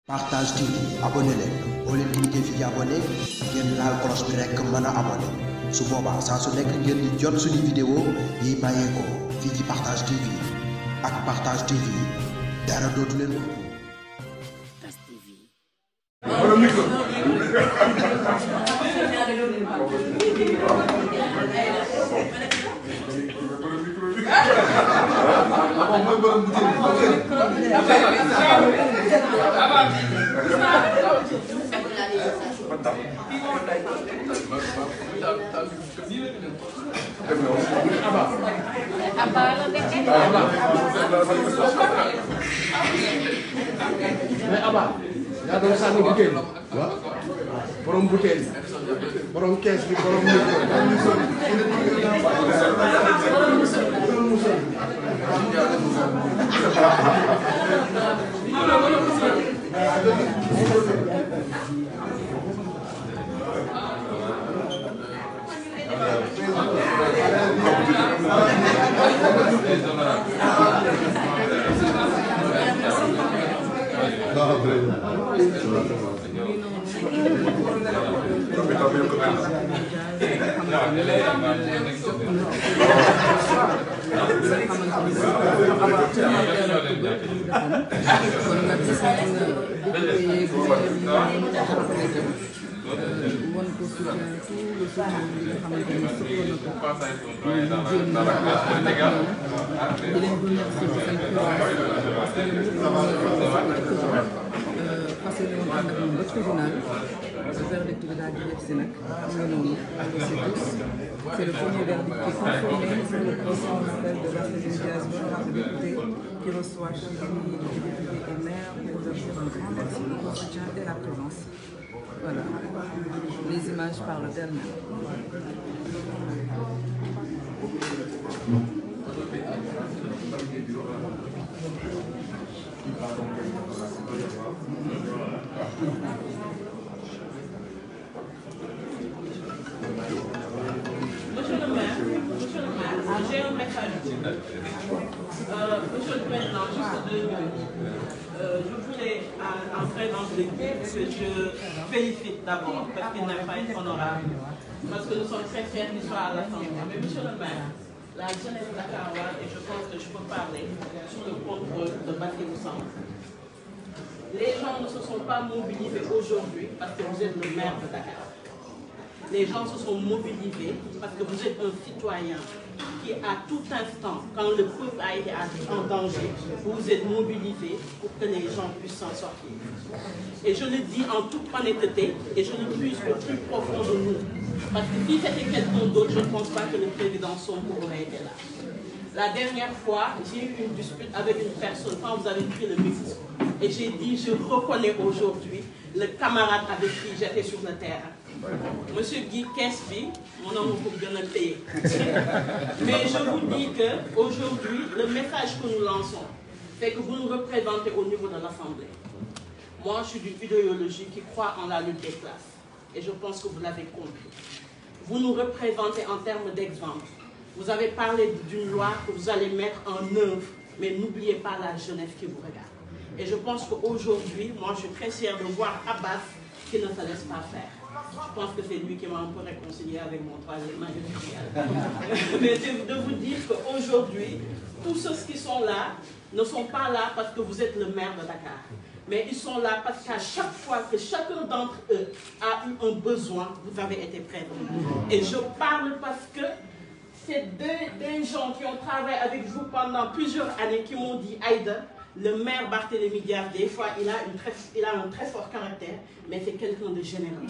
Partage TV abonné leen boo leen cliquer fii abonné ngeen laal cloche bi rekk mën a abonné su boobaa saa su nekk ngeen di jot suñu vidéo yi bàyyeekoo fii ci Partage TV ak Partage TV dara dootu leen ko. mais Aba yaa doon sànni butéel waaw borom butéel borom kees bi borom won ko soutien tout le soutien bi nga xamante ni di leen remercier ci seen courage parce que fas yéene woon ànd ak ñoom ba tribunal verdict bi daal di def si nag xam nga noonu c'est le premier verdict qui est conformé sur le procès en appel de Barthélémy Dias, honorable député qui reçoit chaque année les députés et maires pour leur dire un grand merci pour le soutien et la présence. Voilà, les images parlent d'elles-mêmes. Monsieur le maire, j'ai un message. Monsieur le Président, juste 2 minutes. Je voulais, en présence de que je félicite d'abord parce qu'il n'a pas été honorable. Parce que nous sommes très fiers qu'il soit à l'Assemblée. Mais monsieur le maire, la jeunesse dakaroise, et je pense que je peux parler sous le contrôle de Barthélémy Dias. Les gens ne se sont pas mobilisés aujourd'hui parce que vous êtes le maire de Dakar. Les gens se sont mobilisés parce que vous êtes un citoyen qui, à tout instant, quand le peuple a été en danger, vous êtes mobilisé pour que les gens puissent s'en sortir. Et je le dis en toute honnêteté, et je le puise au plus profond de nous. Parce que si c'était quelqu'un d'autre, je ne pense pas que le président Sonko aurait été là. La dernière fois, j'ai eu une dispute avec une personne quand vous avez pris le micro. Et j'ai dit, je reconnais aujourd'hui le camarade avec qui j'étais sur le terrain. Monsieur Guy Kesby, mon nom pour bien le payer. Mais je vous dis qu'aujourd'hui, le message que nous lançons, c'est que vous nous représentez au niveau de l'Assemblée. Moi, je suis d'une idéologie qui croit en la lutte des classes. Et je pense que vous l'avez compris. Vous nous représentez en termes d'exemple. Vous avez parlé d'une loi que vous allez mettre en œuvre, mais n'oubliez pas la jeunesse qui vous regarde. Et je pense qu'aujourd'hui, moi, je suis très fière de voir Abbas qui ne se laisse pas faire. Je pense que c'est lui qui m'a un peu réconcilié avec mon troisième mandat. Mais de vous dire qu'aujourd'hui, tous ceux qui sont là ne sont pas là parce que vous êtes le maire de Dakar. Mais ils sont là parce qu'à chaque fois que chacun d'entre eux a eu un besoin, vous avez été présents. Et je parle parce que c'est des gens qui ont travaillé avec vous pendant plusieurs années qui m'ont dit, Aïda, le maire Barthélémy Dias, des fois, il a un très fort caractère, mais c'est quelqu'un de généreux.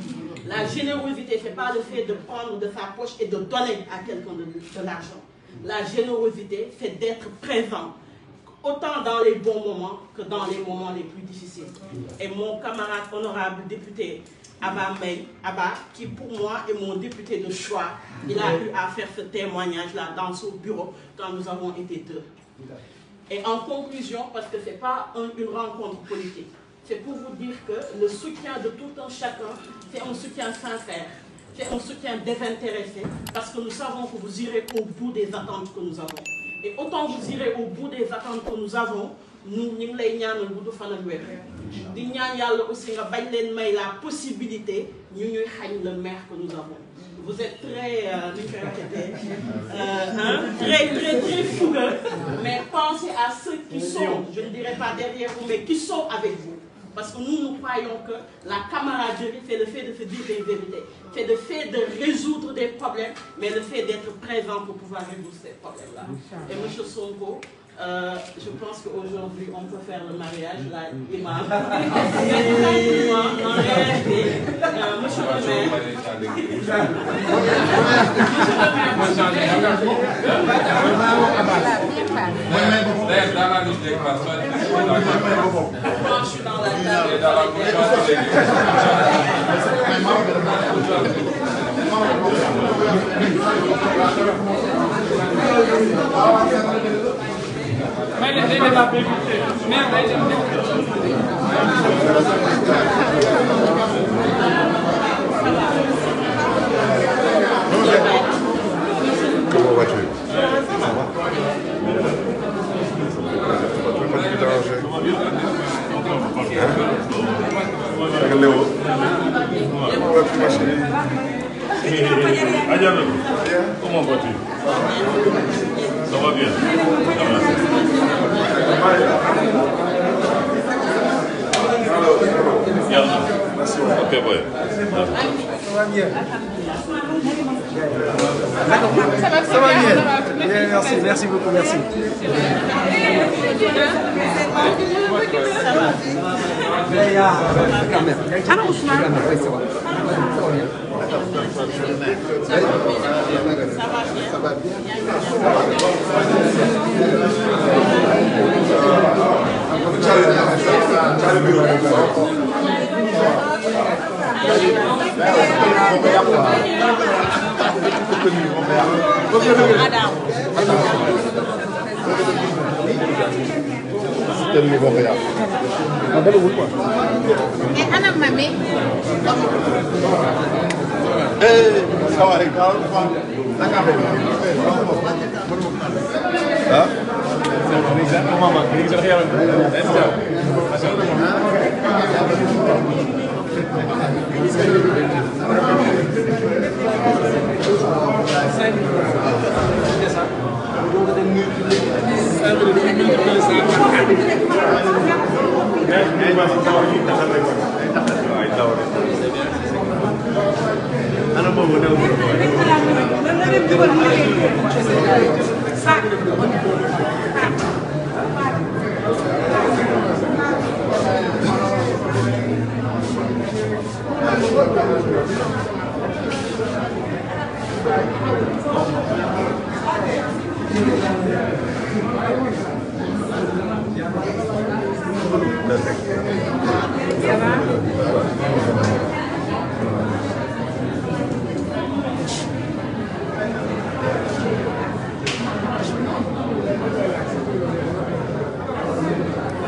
La générosité, ce n'est pas le fait de prendre de sa poche et de donner à quelqu'un de l'argent. La générosité, c'est d'être présent, autant dans les bons moments que dans les moments les plus difficiles. Et mon camarade honorable député, Abba, qui pour moi est mon député de choix, il a eu à faire ce témoignage-là dans son bureau quand nous avons été deux. Et en conclusion, parce que ce n'est pas une rencontre politique, c'est pour vous dire que le soutien de tout un chacun, c'est un soutien sincère, c'est un soutien désintéressé, parce que nous savons que vous irez au bout des attentes que nous avons. Et autant vous irez au bout des attentes que nous avons, ñu ngi lay ñaanal gudd fan ak wér di ñaan yàlla aussi nga bañ leen may la possibilité ñu ñuy xañ le maire que nous avons. Vous êtes très très fougueux, mais pensez à ceux qui sont, je ne dirais pas derrière vous, mais qui sont avec vous. Parce que nous croyons que la camaraderie fait le fait de se dire des vérités, fait le fait de résoudre des problèmes, mais le fait d'être présent pour pouvoir résoudre ces problèmes-là. Et M. Sonko, je pense qu'aujourd'hui, on peut faire le mariage, là, imam. En réalité, monsieur le maire, je suis dans la Comment vas-tu? Ça va? Tu veux pas te déranger? Hein? Léo. Comment vas-tu, ma chérie? Comment vas-tu? Ça va bien. Merci. Ok, ouais. Ça va bien. Merci, merci beaucoup, merci.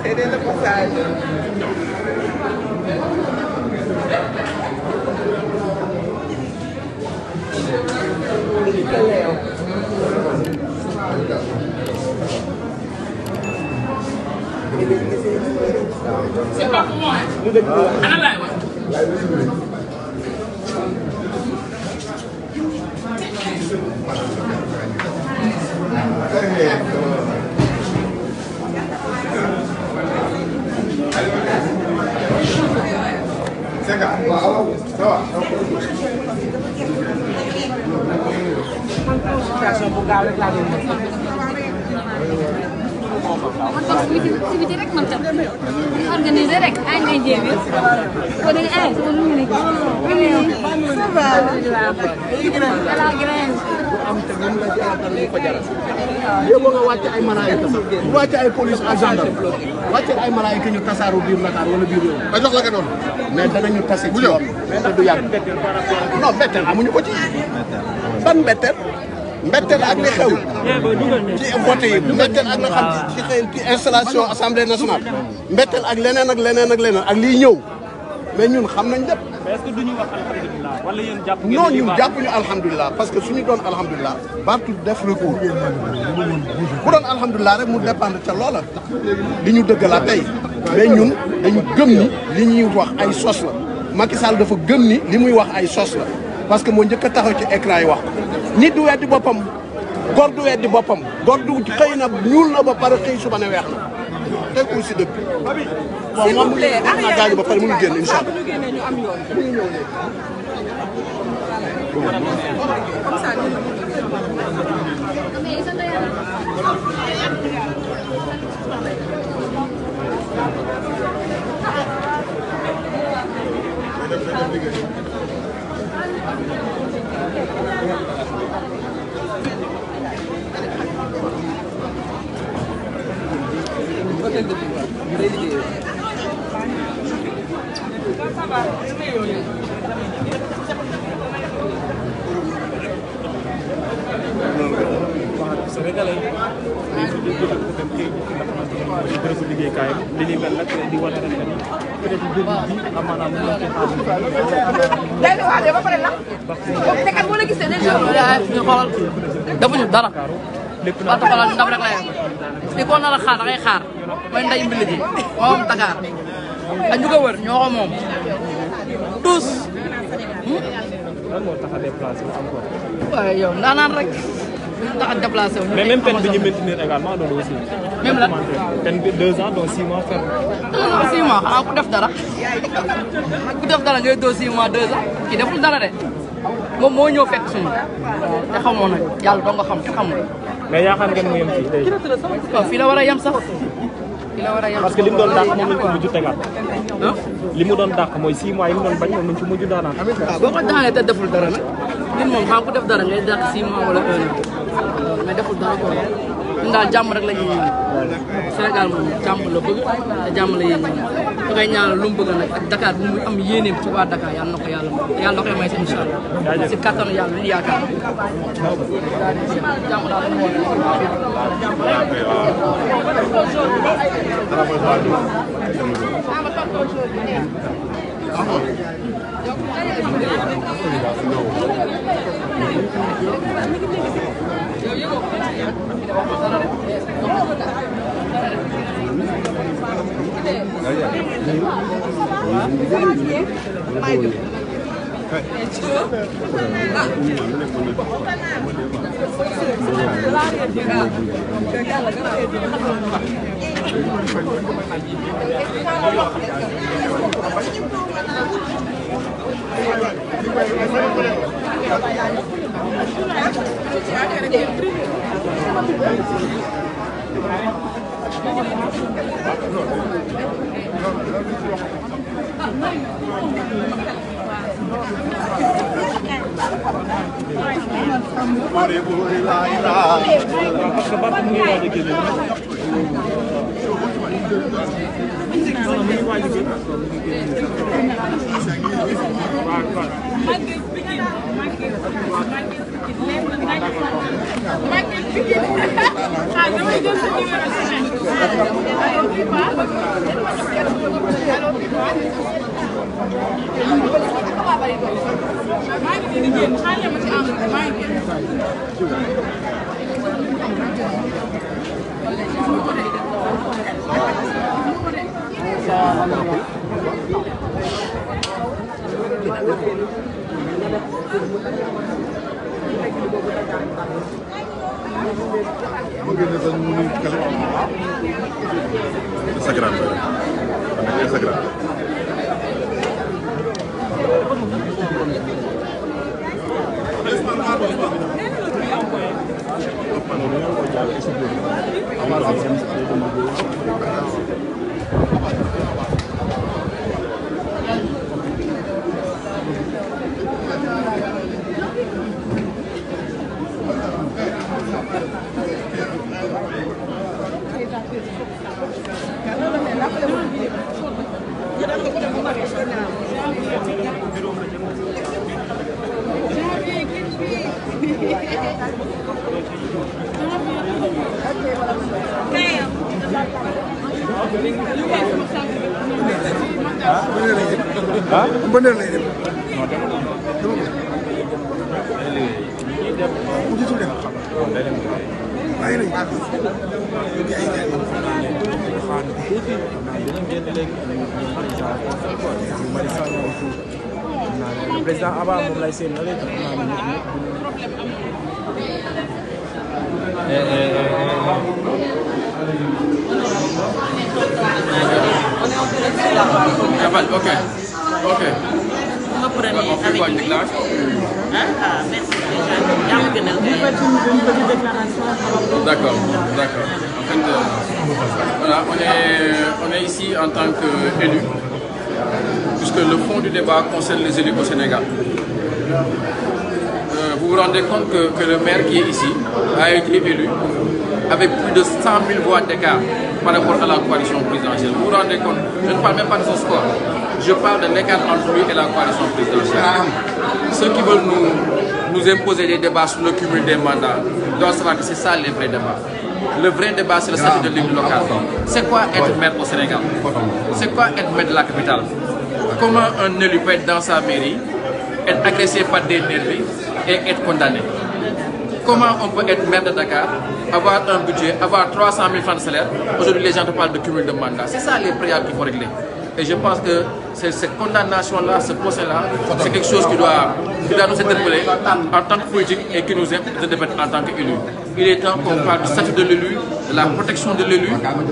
Cédez le passage. c'est pas pour moi, hein? Ana laay wax. Situation bu gaaw rek laa doon def. man toog si biti rek man tam organiser rek ay ngay jéem ko da nga ay sama lu ngi ça va la graine am te moom la ci àttal lu ko jaral. yow nga wàcce ay malaayika sax wàcce ay police ak gendarme wàcce ay malaayika ñu tasaaru biir Dakar wala biir réew. ba jox la nga doon. mais danañu tase ci yoon. te du yàgg. non mbetteel amuñu ko ci. ban mbetteel. mbetteel ak li xew. ci vote yi mbetteel ak la xam ci installation assemblée nationale. mbetteel ak leneen ak leneen ak leneen ak liy ñëw. mais ñun xam nañ lépp. mais est-ce que duñu wax alhamdulilah wala yéen jàpp ngeen non ñun jàppuñu alhamdulilah parce que suñu doon alhamdulilah Barth def recours bu doon alhamdulilah rek mu dépendre ca loola li ñu dëgg la tey mais ñun dañu gëm ni li ñuy wax ay sos la Macky Sall dafa gëm ni li muy wax ay sos la parce que moo njëkk a taxaw ci écran yi wax nit du weddi boppam góor du weddi boppam góor du xëy na ñuul na ba pare xëy suba ne weex na tekkul si dëgg. s'il vous plaît bon gaañu ba pare mënu génn incha allah. comme ça Sénégalais bërëbu liggéeykaayam li ni mel nag di wane rek ni peut-être jëriñ bi amaanaam mu ngi xaar ba pare la te kat boo la gisee day ñu xoolal defuñu dara waxtu xoolal ndam rek la yem li ko nar a xaar da ngay xaar mooy nday mbil ji moom Dakar ak ñu ko wër ñoo ko moom tous lan moo tax a déplacé wu encore waaye yow ndaanaan rek tax a déplacé wu mais même peine bi ñu maintenir également loolu aussi même la peine bi 2 ans dont 6 mois ferme 2 ans 6 mois xanaa ku def dara ku def dara ngay doo 6 mois 2 ans ki deful dara de moom moo ñëw fekk suñu te xamoo nag yàlla doo nga xam te xamul mais yaakaar ngeen mu yem fii tey waaw fii la war a yem sax fii la war a yem parce que li mu doon dàq moom lañ ko mujj tegaat li mu doon dàq mooy 6 mois yi mu doon bañ moom lañ ci mujj daanaat waaw boo ko daanee te deful dara nag nit moom xam ku def dara ngay dàq 6 mois wala 1 an mais deful dara ko ñun daal jàmm rek la ñuy ñaan Sénégal moom jàmm la bëgg te jàmm la yéen ñaan da ngay ñaanal lu mu bëgg nag ak Dakar bu mu am yéeneem ci waa Dakar yàlla na ko yàlla may yàlla na koy may si incha allah si kattanu yàlla lu ñu yaakaar jàmm daal la ñu parce que Barth mu ngi waaj a génne mu ngi waaj a génne Sagrado. É sagrado. ah ban heure lay dem. mu gisul dem. bàyyi nañ le président Aba moom lay seen léegi ok. Vous prenez avec lui. Merci. D'accord. En fait, voilà, on est ici en tant qu'élus, puisque le fond du débat concerne les élus au Sénégal. Vous vous rendez compte que le maire qui est ici a été élu avec plus de 100 000 voix d'écart par rapport à la coalition présidentielle. Vous vous rendez compte? Je ne parle même pas de son score. Je parle de l'écart entre lui et la coalition présidentielle. Ceux qui veulent nous imposer des débats sur le cumul des mandats doivent savoir que c'est ça les vrais débats. Le vrai débat, c'est le statut de l'élu local. C'est quoi être maire au Sénégal? C'est quoi être maire de la capitale? Comment un élu peut être dans sa mairie, être agressé par des nervis et être condamné? Comment on peut être maire de Dakar, avoir un budget, avoir 300 000 francs de salaire? Aujourd'hui, les gens te parlent de cumul de mandats. C'est ça les préalables qu'il faut régler. Et je pense que cette condamnation-là, ce procès-là, c'est quelque chose qui doit nous interpeller en tant que politique et qui nous interpelle en tant qu'élu. Il est temps qu'on parle du statut de l'élu, de la protection de l'élu,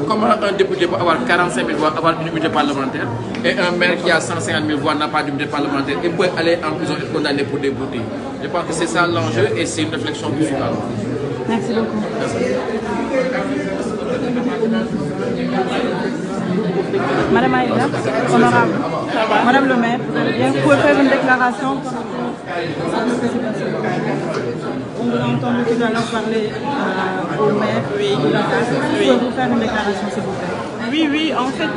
comment un député peut avoir 45 000 voix, avoir une immunité parlementaire, et un maire qui a 150 000 voix n'a pas d'immunité parlementaire et peut aller en prison et être condamné pour des broutilles. Je pense que c'est ça l'enjeu et c'est une réflexion qui suit. Merci beaucoup. Madame Aïda, honorable, Madame le maire, vous pouvez faire une déclaration par rapport à ce qui s'est passé. On vous a entendu tout à l'heure parler au maire. Oui. Pouvez-vous faire une déclaration s'il vous plaît? Oui, en fait,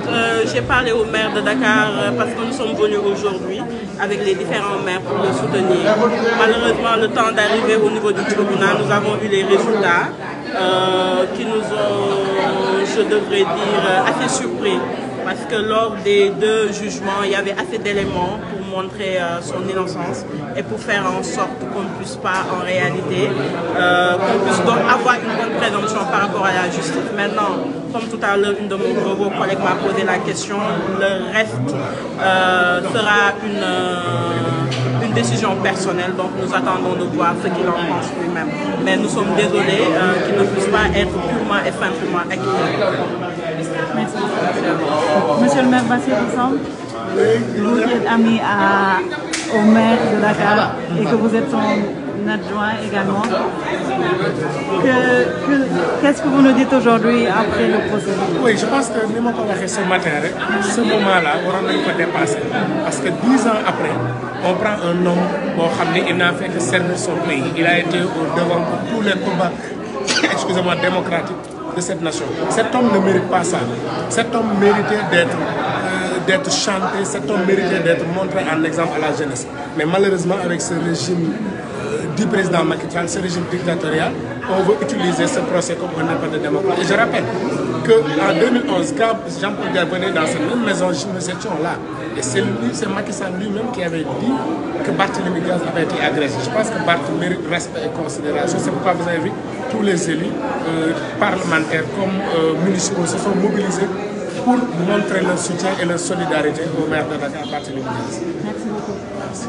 j'ai parlé au maire de Dakar parce que nous sommes venus aujourd'hui avec les différents maires pour le soutenir. Malheureusement, le temps d'arriver au niveau du tribunal, nous avons eu les résultats qui nous ont, je devrais dire, assez surpris. Parce que lors des deux jugements, il y avait assez d'éléments pour montrer son innocence et pour faire en sorte qu'on ne puisse pas, en réalité, qu'on puisse donc avoir une bonne présomption par rapport à la justice. Maintenant, comme tout à l'heure, une de vos collègues m'a posé la question, le reste sera une décision personnelle, donc nous attendons de voir ce qu'il en pense lui-même. Mais nous sommes désolés qu'il ne puisse pas être purement et simplement acquitté. Merci. Monsieur le maire Bassirou Samb, vous êtes ami au maire de Dakar et que vous êtes son adjoint également. Qu'est-ce que vous nous dites aujourd'hui après le procès? Oui, je pense que ni ma ko waxee ce matin, ce moment-là, on a pas dépassé. Parce que 10 ans après, on prend un homme il n'a fait que servir son pays. Il a été au devant pour tous les combats excusez-moi, démocratiques de cette nation. Cet homme ne mérite pas ça. Cet homme méritait d'être chanté, cet homme méritait d'être montré en exemple à la jeunesse. Mais malheureusement, avec ce régime du président Macky Sall, ce régime dictatorial, on veut utiliser ce procès comme un appel de démocratie. Et je rappelle qu'en 2011, quand Jean-Paul Diaz venait dans cette même maison, nous étions là. Et c'est Macky Sall lui-même qui avait dit que Barthélémy Diaz avait été agressé. Je pense que Barth mérite respect et considération. C'est pourquoi vous avez vu tous les élus parlementaires comme municipaux se sont mobilisés pour montrer leur soutien et leur solidarité au maire de Dakar, Barthélémy Diaz. Merci beaucoup. Merci.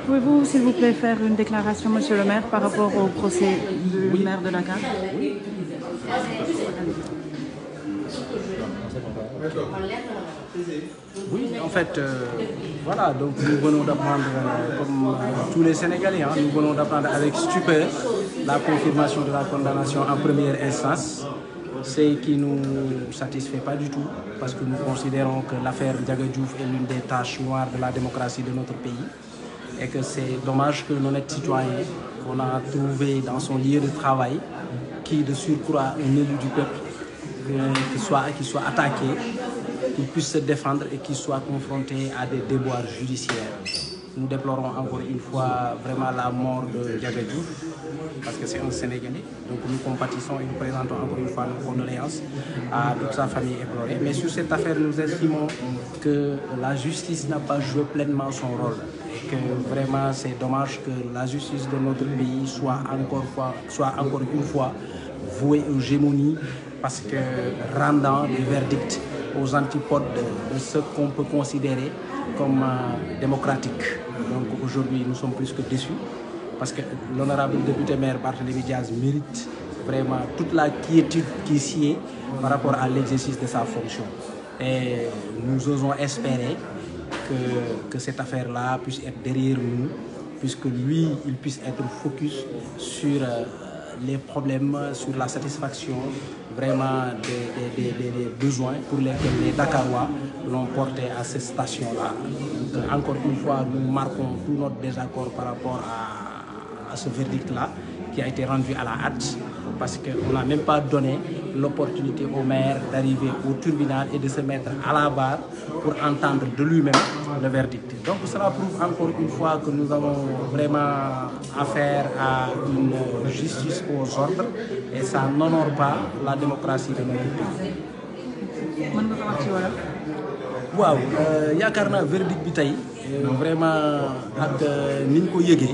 Pouvez-vous, s'il vous plaît, faire une déclaration, monsieur le maire, par rapport au procès du maire de Dakar? Oui, en fait, voilà, donc nous venons d'apprendre, comme tous les Sénégalais, nous venons d'apprendre avec stupeur la confirmation de la condamnation en première instance, ce qui ne nous satisfait pas du tout, parce que nous considérons que l'affaire Ndiaga Diouf est l'une des taches noires de la démocratie de notre pays. et que c'est dommage que l'honnête citoyen qu'on a trouvé dans son lieu de travail, qui de surcroît un élu du peuple, qui soit attaqué, qu'il puisse se défendre et qu'il soit confronté à des déboires judiciaires. Nous déplorons encore une fois vraiment la mort de Ndiaga Diouf, parce que c'est un Sénégalais. Donc nous compatissons et nous présentons encore une fois nos condoléances à toute sa famille éplorée. Mais sur cette affaire, nous estimons que la justice n'a pas joué pleinement son rôle. Et que vraiment c'est dommage que la justice de notre pays soit encore une fois vouée aux gémonies, parce que rendant des verdicts aux antipodes de ce qu'on peut considérer comme démocratique. Donc aujourd'hui, nous sommes plus que déçus, parce que l'honorable député maire Barthélémy Diaz mérite vraiment toute la quiétude qui s'y est par rapport à l'exercice de sa fonction. Et nous osons espérer que cette affaire-là puisse être derrière nous, puisque lui, il puisse être focus sur les problèmes, sur la satisfaction vraiment des besoins pour lesquels les Dakarois l'ont porté à cette station-là. Encore une fois, nous marquons tout notre désaccord par rapport à ce verdict-là qui a été rendu à la hâte, parce qu'on n'a même pas donné l'opportunité au maire d'arriver au tribunal et de se mettre à la barre pour entendre de lui-même le verdict. Donc cela prouve encore une fois que nous avons vraiment affaire à une justice aux ordres, et ça n'honore pas la démocratie de notre pays. waaw yaakaar naa verdict bi tey vraiment ak ni ñu ko yëgee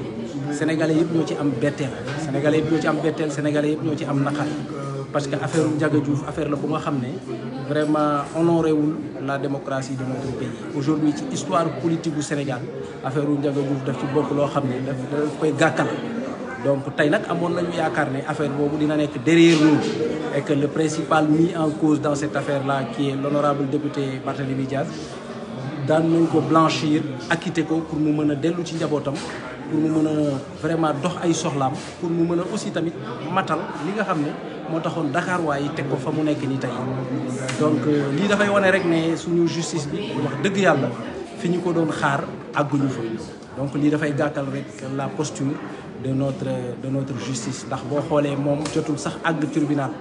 sénégalais yëpp ñoo ci am betteel, sénégalais yëpp ñoo ci am betteel, sénégalais yëpp ñoo ci am naqar, parce que affaire Ndiaga Diouf affaire la bu nga xam ne vraiment honoré wul la démocratie de notre pays. Aujourd'hui ci histoire politique du Sénégal affaire Ndiaga Diouf daf ci bokk loo xam ne daf koy gàkkal. Donc tey nag amoon nañu yaakaar ne affaire boobu dina nekk derrière nous, et que le principal mis en cause dans cette affaire-là, qui est l'honorable député Barthélémy Diaz, daan nañ ko blanchir, acquitter ko pour mu mën a dellu ci njabootam, pour mu mën a vraiment dox ay soxlaam, pour mu mën a aussi tamit matal li nga xam ne moo taxoon Dakar waaye teg ko fa mu nekk nii tey. Donc lii dafay wane rek ne suñu justice bi wax dëgg yàlla fi ñu ko doon xaar àgguñu fa. Donc lii dafay gàttal rek la posture de notre justice, ndax boo xoolee moom jotul sax àgg tribunal,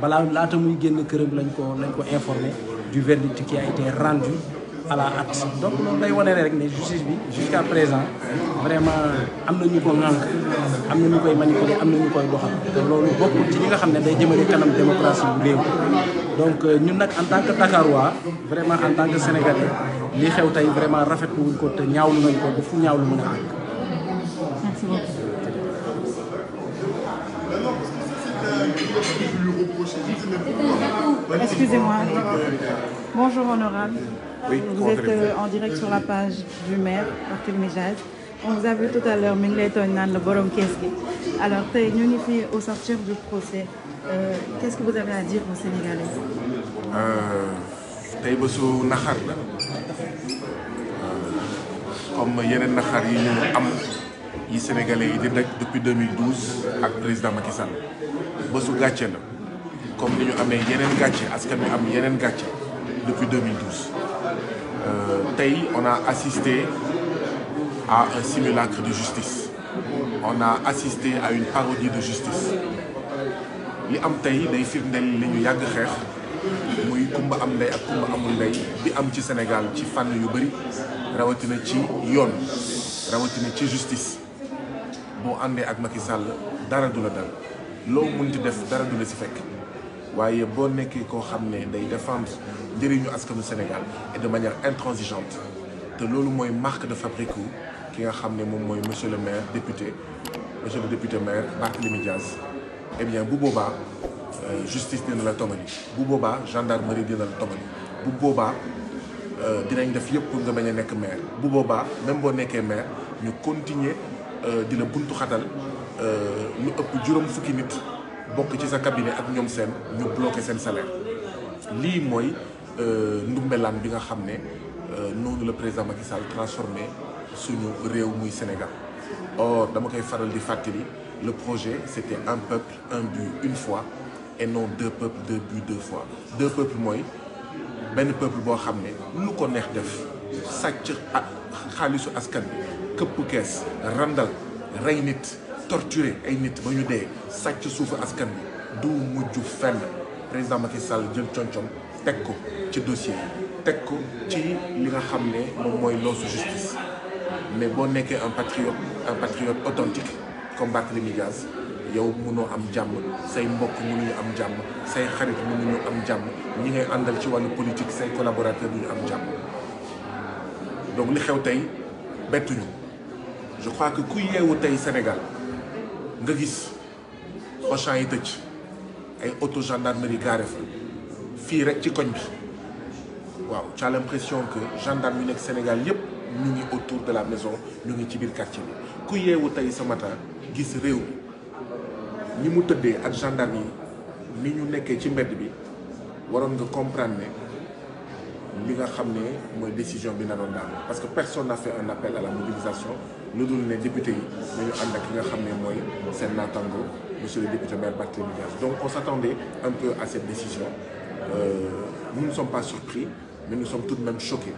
balaa laata muy génn këram lañ ko informé du verdict qui a été rendu à la hâte. Donc loolu lay wane rek ne justice bi jusqu'à présent vraiment am na ñu ko ŋànk, am na ñu koy manipuler, am na ñu koy doxal, te loolu bokkul ci li nga xam ne day jëmale kanam démocratie bu réew. Donc ñun nag en tant que Dakarois, vraiment en tant que Sénégalais, li xew tey vraiment rafetlu wuñ ko te ñaawlu nañ ko ba fu ñaawlu mën a àgg. Merci beaucoup. Excusez-moi. Bonjour honorable. Oui, vous êtes en direct sur la page du maire Barthélémy Diaz. On vous a vu tout à l'heure, mi ngi lay tooñ naan la borom kees gi. Alors tey ñu ngi fi au sortir du procès. Qu'est-ce que vous avez à dire aux Sénégalais? tey bésu naxar la comme yeneen naxar yi ñu am yi Sénégalais yi di daj depuis 2012 ak président Macky Sall. bésu gàcce la comme ni ñu amee yeneen gàcce askan wi am yeneen gàcce depuis 2012. Tey on a assisté à un simulacre de justice. On a assisté à une parodie de justice. li am tey day firndeel li ñu yàgg xeex muy kumba am ndey ak kumba amul ndey bi am ci Sénégal ci fànn yu bëri, rawatina ci yoon, rawatina ci justice. boo àndee ak Macky Sall dara du la dal, loo mënti def dara du la si fekk, waaye boo nekkee koo xam ne day défendre njëriñu askanu Sénégal et de manière intransigeante, te loolu mooy marque de fabrique ki nga xam ne moom mooy monsieur le maire député, monsieur le député maire Barthélémy Diaz. Eh bien bu boobaa justice dina la tomali, bu boobaa gendarmerie dina la tomali, bu boobaa dinañ def yëpp pour nga bañ a nekk maire, bu boobaa même boo nekkee maire ñu continuer di la buntu xatal lu ëpp juróom fukki nit bokk ci sa cabinet ak ñoom seen ñu bloqué seen salaire. lii mooy ndumbelaan bi nga xam ne noonu le président Macky Sall transformé suñu réew muy Sénégal. Or dama koy faral di fàttali, le projet c'était un peuple, un but, une foi, et non deux peuples, deux buts, deux fois. Deux peuples mooy benn peuple boo xam ne lu ko neex def, sàcc xaalisu askan bi këpp kees randal rey nit torturer ay nit ba ñu dee sàcc suufu askan bi du mujj fenn président Macky Sall jël concom teg ko ci dossier yi teg ko ci li nga xam ne moom mooy loosu justice mais boo nekkee un patriote authentique comme Barthélémy Dias yow mënoo am jàmm say mbokk mënuñu am jàmm say xarit mënuñu am jàmm ñi ngay àndal ci wàllu politique say collaborateurs duñu am jàmm donc li xew tey bettuñu je crois que ku yeewu tey Sénégal nga gis Auchan yi tëj ay auto gendarmerie garé fa fii rek ci koñ bi waaw tu as l'impression que gendarme yu nekk Sénégal yépp ñu ngi autour de la maison ñu ngi ci biir quartier bi ku yeewu tey ce matin gis réew mi ni mu tëddee ak gendarme yi ni ñu nekkee ci mbedd bi waroon nga comprendre ne li nga xam ne mooy décision bi na doon daal parce que personne n'a fait un appel à la mobilisation lu dul ne député yi nañu ànd ak ki nga xam ne mooy seen naataango monsieur le député maire Barthélémy Dias. Donc on s'attendait un peu à cette décision. Nous ne sommes pas surpris, mais nous sommes tout de même choqués.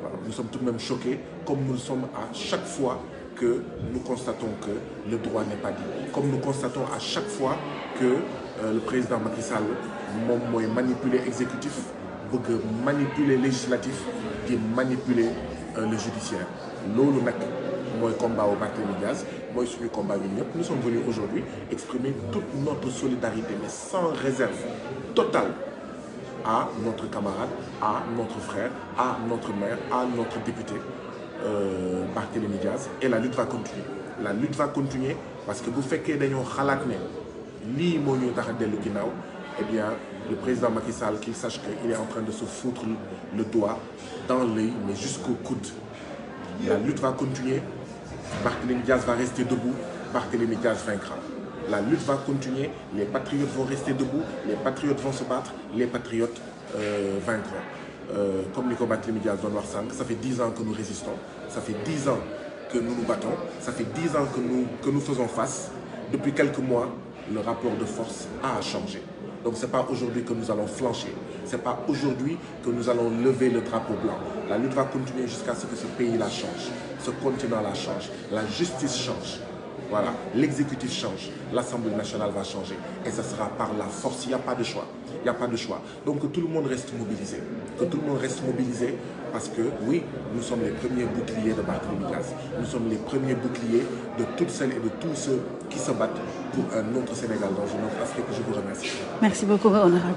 Voilà, nous sommes tout de même choqués, comme nous le sommes à chaque fois que nous constatons que le droit n'est pas dit. Comme nous constatons à chaque fois que le président Macky Sall moom mooy manipuler exécutif, bëgg manipuler législatif, di manipuler le judiciaire. Loolu nag mooy combat au Barthélémy Dias, mooy suñu combat ñun ñëpp. Nous sommes venus aujourd'hui exprimer toute notre solidarité, mais sans réserve totale, à notre camarade, à notre frère, à notre maire, à notre député Barthélémy Dias. Et la lutte va continuer. La lutte va continuer parce que bu fekkee dañoo xalaat ne lii moo ñuy tax a dellu ginnaaw, eh bien le président Macky Sall qu'il sache qu'il est en train de se foutre le doigt dans l'œil, mais jusqu'au coude. La lutte va continuer. Barthélémy Dias va rester debout. Barthélémy Dias vaincra. La lutte va continuer. Les patriotes vont rester debout. Les patriotes vont se battre. Les patriotes vaincront. Comme Nico Barthélémy Dias doon wax sànq, ça fait 10 ans que nous résistons. Ça fait 10 ans que nous nous battons. Ça fait 10 ans que nous faisons face. Depuis quelques mois, le rapport de force a changé. Donc c'est pas aujourd'hui que nous allons flancher. C'est pas aujourd'hui que nous allons lever le drapeau blanc. La lutte va continuer jusqu'à ce que ce pays-là change. Ce continent-là change. La justice change. Voilà. L'exécutif change. L'Assemblée nationale va changer. Et ce sera par la force. Il n'y a pas de choix. Il n'y a pas de choix. Donc que tout le monde reste mobilisé. Que tout le monde reste mobilisé parce que oui, nous sommes les premiers boucliers de Barthélémy Dias. Nous sommes les premiers boucliers de toutes celles et de tous ceux qui se battent pour un autre Sénégal dans une autre Afrique. Je vous remercie. Merci beaucoup, honorable.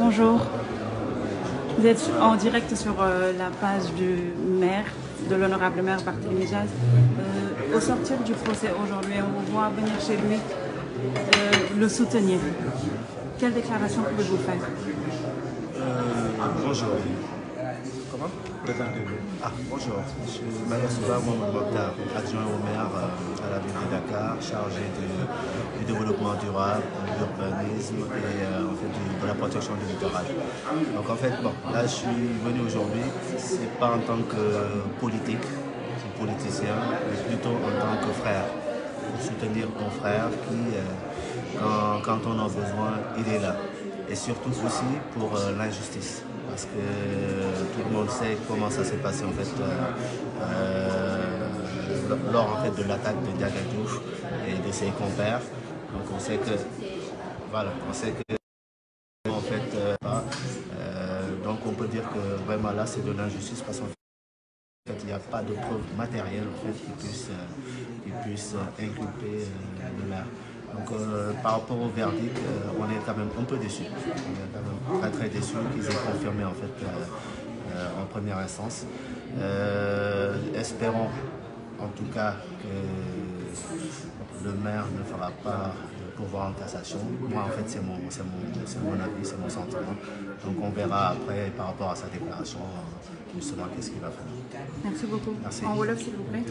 Bonjour. Vous êtes en direct sur la page du maire, de l'honorable maire Barthélémy Dias. Au sortir du procès aujourd'hui, on vous voit venir chez lui le soutenir. Quelle déclaration pouvez-vous faire? Bonjour. Comment? Présentez-vous. Bonjour. Je suis Maïa Souba Mokhtar, adjoint au maire à la ville de Dakar, chargé du développement durable, de l'urbanisme et en fait, de la protection du littoral. Donc en fait, bon, là je suis venu aujourd'hui, c'est pas en tant que politique, politicien, mais plutôt en tant que frère. Pour soutenir mon frère qui, quand on a besoin, il est là. Et surtout aussi pour l'injustice. Parce que tout le monde sait comment ça s'est passé en fait lors en fait de l'attaque de Ndiaga Diouf et de ses compères. Donc on sait que voilà, on sait que en fait donc on peut dire que vraiment là c'est de l'injustice parce qu'en fait il n'y a pas de preuve matérielle en fait qui puisse inculper le maire. Donc par rapport au verdict, on est quand même un peu déçus. On est quand même très déçus qu'ils aient confirmé en fait en première instance. Espérons en tout cas que le maire ne fera pas de pourvoi en cassation. Moi en fait c'est mon avis, c'est mon sentiment. Donc on verra après par rapport à sa déclaration justement qu'est-ce qu'il va faire. Merci beaucoup. Merci. En wolof s'il vous plaît.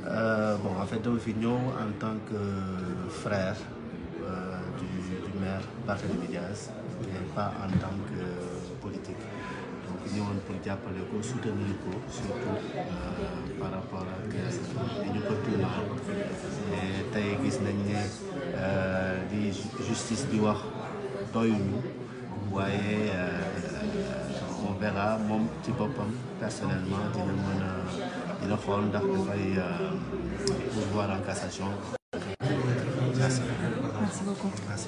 Bon, en fait, nous venons en tant que frère du maire Barthélémy Dias, et pas en tant que politique. Donc, ñëwoon pour jàppale ko soutenir ko surtout par rapport ak li ñu ko tuumaal tey gis nañ ne di justice bi wax doyuñu waaye on verra moom ci boppam personnellement dina xool ndax dafay pourvoir en cassation. Merci. Merci beaucoup. Merci.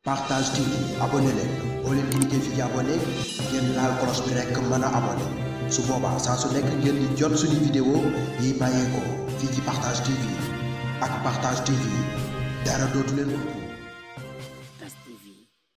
Partage TV abonné leen boo leen cliquer fi ci abonné ngeen laal cloche bi rek mën a abonné su boobaa saa su nekk ngeen di jot suñu vidéo yi bàyyeekoo fii ci Partage TV ak Partage TV dara dootu leen